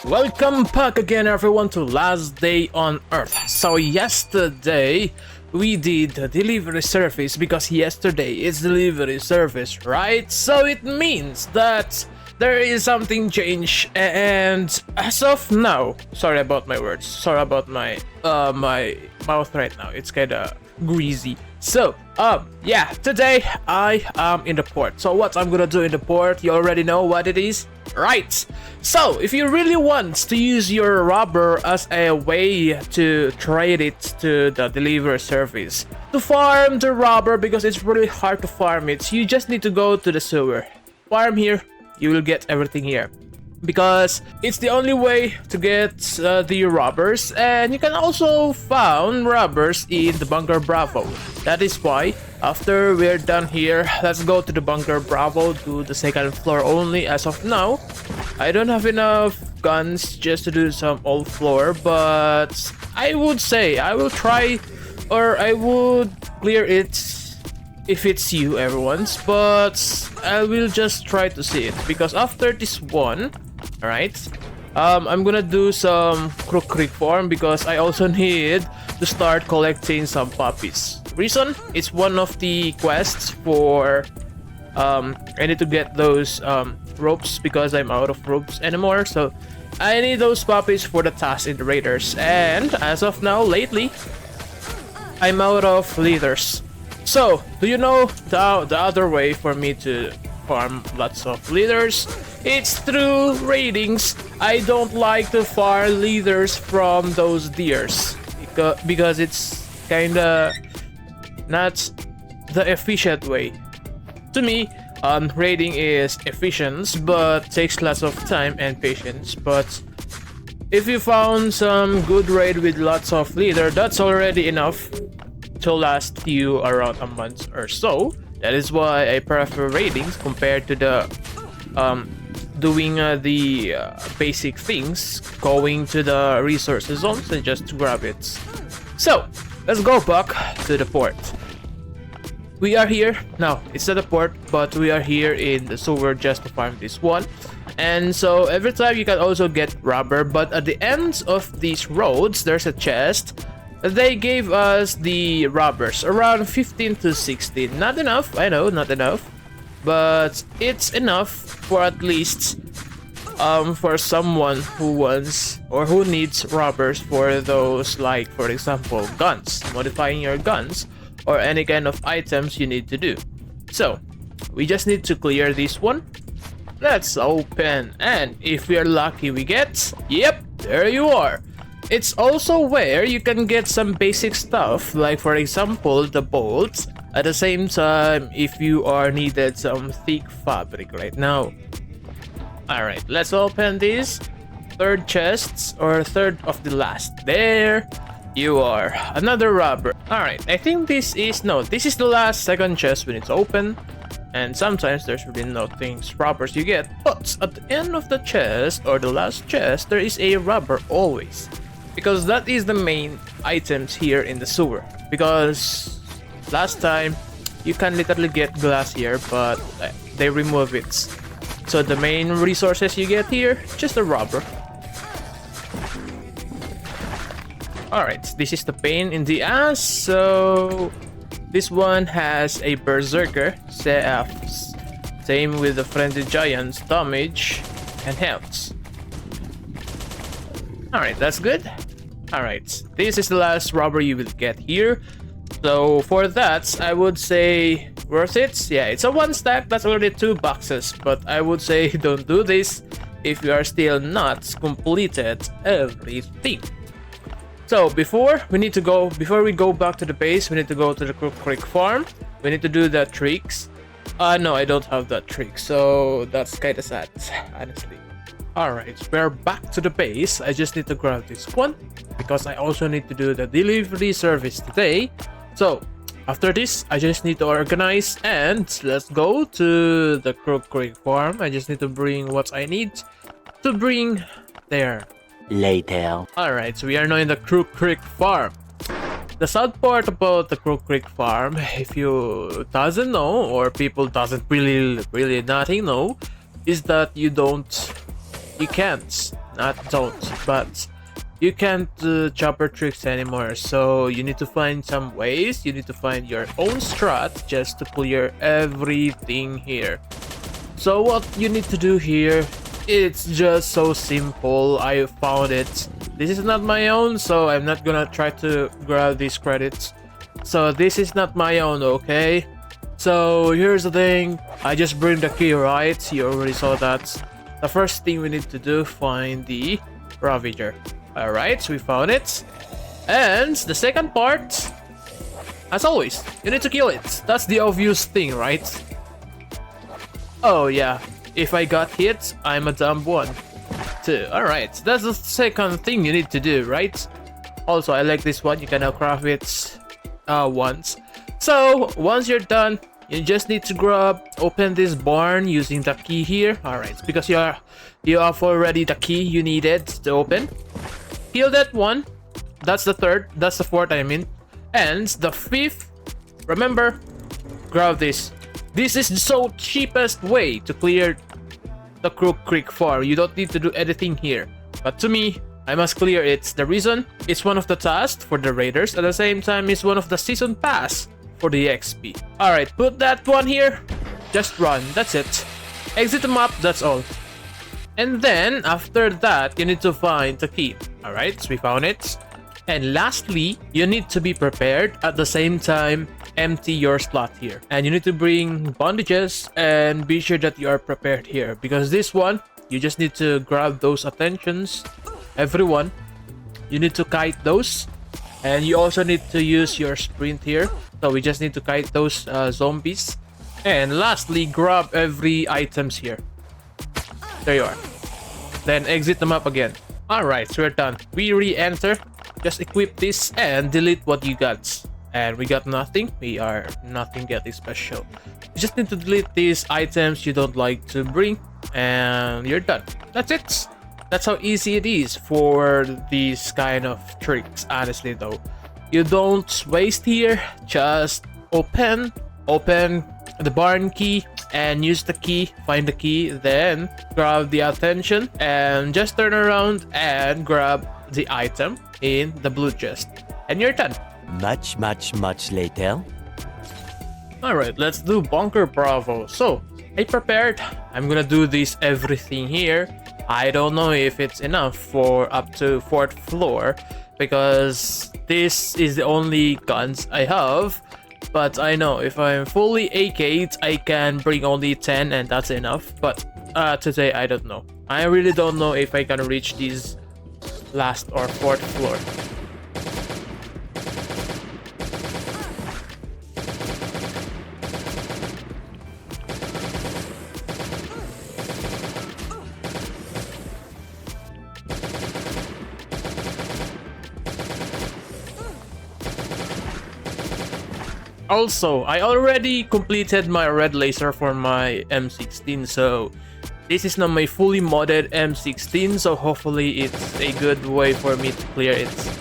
Welcome back again everyone to Last Day on Earth. So yesterday we did the delivery service because yesterday is delivery service, right? So it means that there is something changed, and as of now, sorry about my words, sorry about my my mouth right now, it's kinda greasy. So yeah, today I am in the port. So what I'm gonna do in the port, you already know what it is, right? So if you really want to use your rubber as a way to trade it to the delivery service, to farm the rubber, because it's really hard to farm it, you just need to go to the sewer, farm here, you will get everything here, because it's the only way to get the rubbers. And you can also found rubbers in the bunker Bravo. That is why after we're done here, let's go to the bunker Bravo, to the second floor only. As of now I don't have enough guns just to do some old floor, but I would say I will try, or I would clear it if it's you everyone's, but I will just try to see it, because after this one, alright, I'm gonna do some Crook Creek Farm, because I also need to start collecting some puppies. Reason, it's one of the quests for I need to get those ropes, because I'm out of ropes anymore, so I need those puppies for the task in the raiders. And as of now, lately I'm out of leaders. So, do you know the other way for me to farm lots of leaders? It's through raidings. I don't like to farm leaders from those deers, because it's kinda not the efficient way. To me, raiding is efficient, but takes lots of time and patience. But if you found some good raid with lots of leader, that's already enough to last you around a month or so. That is why I prefer raidings compared to the doing the basic things, going to the resources zones and just grab it. So let's go back to the port. We are here now. It's not a port, but we are here in the sewer just to farm this one. And so every time you can also get rubber, but at the ends of these roads there's a chest. They gave us the rubbers around 15 to 16. Not enough, I know, not enough, but it's enough for at least for someone who wants or who needs rubbers for those, like for example guns, modifying your guns, or any kind of items you need to do. So we just need to clear this one. Let's open, and if we are lucky we get, yep, there you are. It's also where you can get some basic stuff, like for example the bolts. At the same time, if you are needed some thick fabric right now. Alright, let's open this third chests, or third of the last. There you are, another rubber. Alright, I think this is the last second chest we need to open. And sometimes there's really no things rubbers you get, but at the end of the chest, or the last chest, there is a rubber always, because that is the main items here in the sewer. Because last time you can literally get glass here, but they remove it. So the main resources you get here, just a rubber. Alright, this is the pain in the ass. So this one has a berserker, same with the frenzied giant's damage and health. Alright, that's good. Alright, this is the last rubber you will get here. So for that, I would say worth it. Yeah, it's a one stack, that's already 2 boxes, but I would say don't do this if you are still not completed everything. So before we go back to the base, we need to go to the Crook Creek Farm. We need to do the tricks. No, I don't have that trick, so that's kinda sad, honestly. Alright, we're back to the base. I just need to grab this one, because I also need to do the delivery service today. So after this, I just need to organize, and let's go to the Crook Creek Farm. I just need to bring what I need to bring there. Later. Alright, so we are now in the Crook Creek Farm. The sad part about the Crook Creek Farm, if you doesn't know, or people doesn't really nothing know, is that you can't not don't, but you can't do chopper tricks anymore, so you need to find some ways. You need to find your own strat just to clear everything here. So what you need to do here, it's just so simple. I found it. This is not my own, so I'm not gonna try to grab these credits. So this is not my own, okay? So here's the thing, I just bring the key, right? You already saw that. The first thing we need to do, find the Ravager. Alright, so we found it. And the second part, as always, you need to kill it. That's the obvious thing, right? Oh yeah, if I got hit, I'm a dumb one. Too. Alright, that's the second thing you need to do, right? Also, I like this one, you can now craft it once. So, once you're done, you just need to open this barn using the key here. Alright, because you have already the key you needed to open. Kill that one. That's the fourth, I mean. And the fifth, remember, grab this. This is the so cheapest way to clear the Crook Creek Farm. You don't need to do anything here. But to me, I must clear it. The reason, it's one of the tasks for the raiders. At the same time, it's one of the season pass for the XP. Alright, put that one here. Just run, that's it. Exit the map, that's all. And then, after that, you need to find the key. Alright, so we found it. And lastly, you need to be prepared. At the same time, empty your slot here. And you need to bring bandages and be sure that you are prepared here. Because this one, you just need to grab those attentions. Everyone, you need to kite those. And you also need to use your sprint here. So we just need to kite those zombies. And lastly, grab every items here. There you are. Then exit the map again. Alright, so we're done. We re-enter. Just equip this and delete what you got. And we got nothing. We are nothing getting special. You just need to delete these items you don't like to bring. And you're done. That's it. That's how easy it is for these kind of tricks, honestly though. You don't waste here. Just open the barn key and use the key, find the key, then grab the attention and just turn around and grab the item in the blue chest. And you're done. Much later. Alright, let's do Bunker Bravo. So, I prepared. I'm gonna do this everything here. I don't know if it's enough for up to 4th floor because this is the only guns I have. But I know if I'm fully AK'd, I can bring only 10 and that's enough. But today, I don't know. I really don't know if I can reach these last or 4th floor. Also, I already completed my red laser for my M16, so this is now my fully modded M16, so hopefully it's a good way for me to clear it.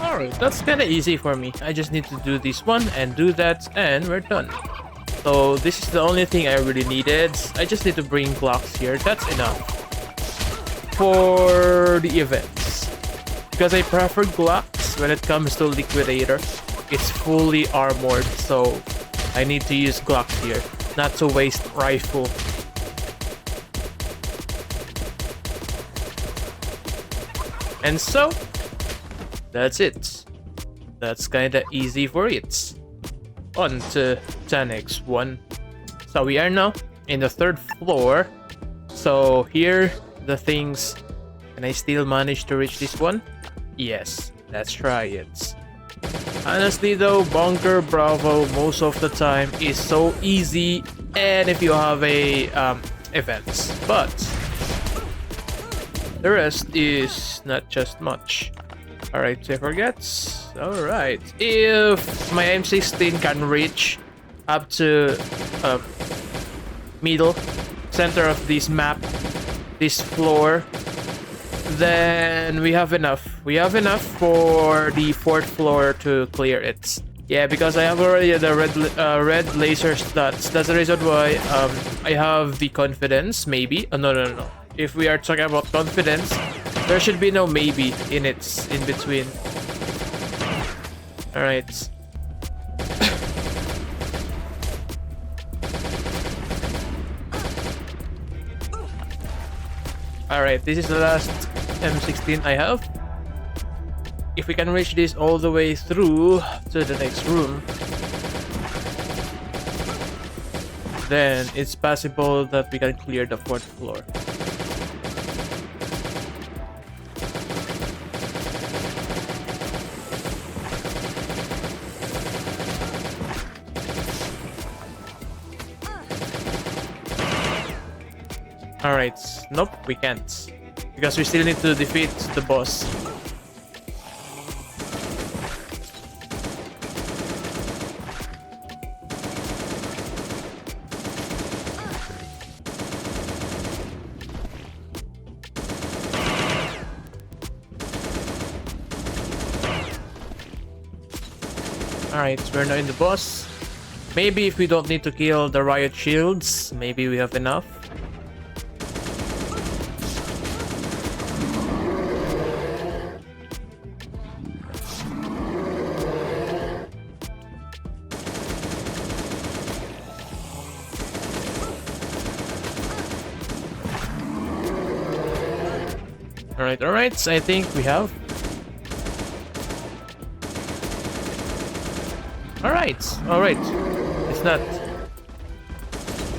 Alright, that's kinda easy for me. I just need to do this one and do that and we're done. So this is the only thing I really needed. I just need to bring Glocks here. That's enough for the events. Because I prefer Glocks when it comes to Liquidator. It's fully armored, so I need to use Glocks here. Not to waste rifle. And so, that's it. That's kinda easy for it. On to the next one. So we are now in the 3rd floor. So here, the things... Can I still manage to reach this one? Yes, let's try it. Honestly though, Bunker Bravo most of the time is so easy, and if you have a events, but the rest is not just much. Alright, I forget. Alright, if my M16 can reach up to middle center of this map, this floor, then we have enough. We have enough for the 4th floor to clear it. Yeah, because I have already the red laser stats. That's the reason why I have the confidence, maybe. Oh, no. If we are talking about confidence, there should be no maybe in it, in between. Alright. Alright, this is the last M16 I have. If we can reach this all the way through to the next room, then it's possible that we can clear the 4th floor. Alright, nope, we can't. Because we still need to defeat the boss. Alright, we're now in the boss. Maybe if we don't need to kill the riot shields, maybe we have enough. Alright, I think we have. Alright. It's not.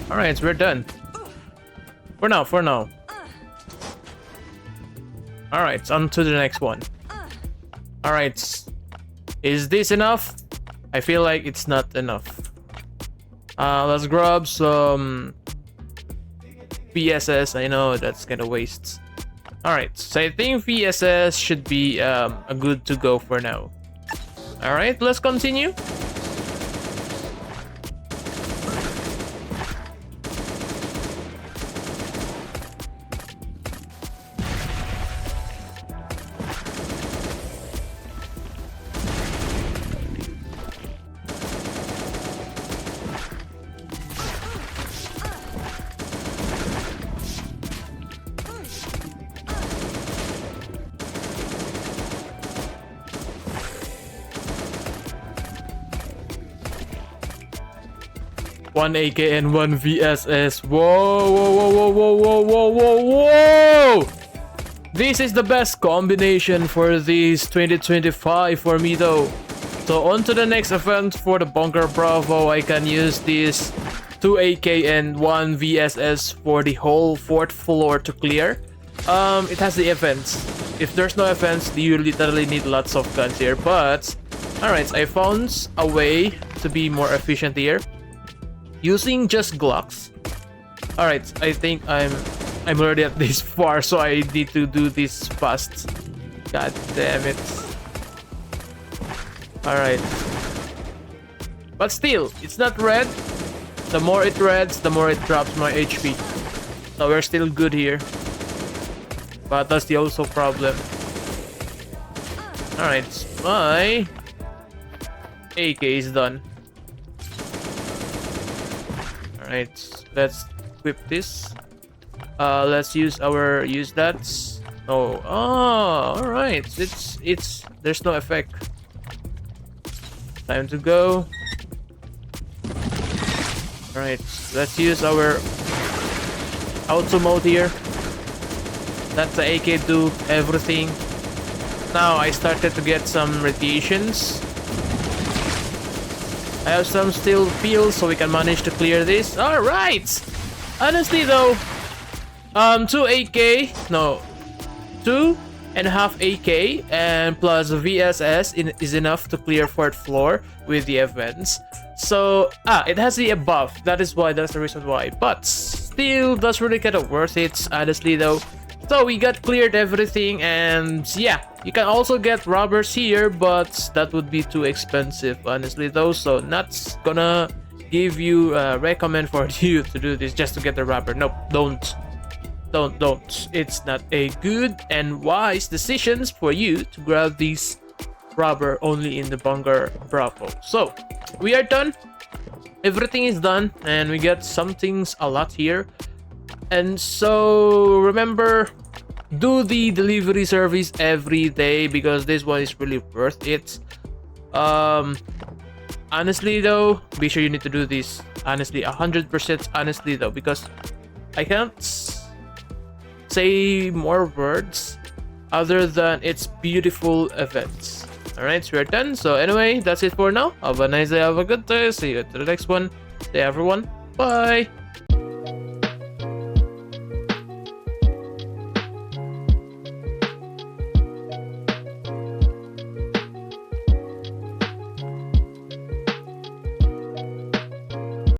Alright, we're done. For now. Alright, on to the next one. Alright. Is this enough? I feel like it's not enough. Let's grab some VSS. I know that's kinda waste. Alright, so I think VSS should be a good to go for now. Alright, let's continue. One AK and one VSS. Whoa! This is the best combination for this 2025 for me though. So on to the next event for the Bunker Bravo. I can use this 2 AK and 1 VSS for the whole 4th floor to clear. It has the events. If there's no events, you literally need lots of guns here. But alright, I found a way to be more efficient here. Using just Glocks. Alright, I think I'm already at this far, so I need to do this fast. God damn it. Alright. But still, it's not red. The more it reds, the more it drops my HP. So we're still good here. But that's the also problem. Alright, my AK is done. Alright, let's equip this. Let's use that. Alright. It's there's no effect. Time to go. Alright, let's use our auto mode here. Let the AK do everything. now I started to get some radiations. I have some steel fields, so we can manage to clear this. Alright! Honestly though, 2 AK, no, 2.5 AK and plus VSS is enough to clear 4th floor with the events. So, it has the above, that is why, that's the reason why. But still, that's really kind of worth it, honestly though. So we got cleared everything, and yeah, you can also get robbers here, but that would be too expensive, honestly though. So not gonna give you recommend for you to do this just to get the robber. Nope, don't. It's not a good and wise decisions for you to grab these robber only in the bunker Bravo. So we are done. Everything is done, and we got some things a lot here. And so remember, do the delivery service every day because this one is really worth it. Honestly though, be sure you need to do this honestly, 100% honestly though, because I can't say more words other than it's beautiful events. Alright, so we're done. So anyway, that's it for now. Have a nice day, have a good day, see you at the next one. Stay everyone, bye.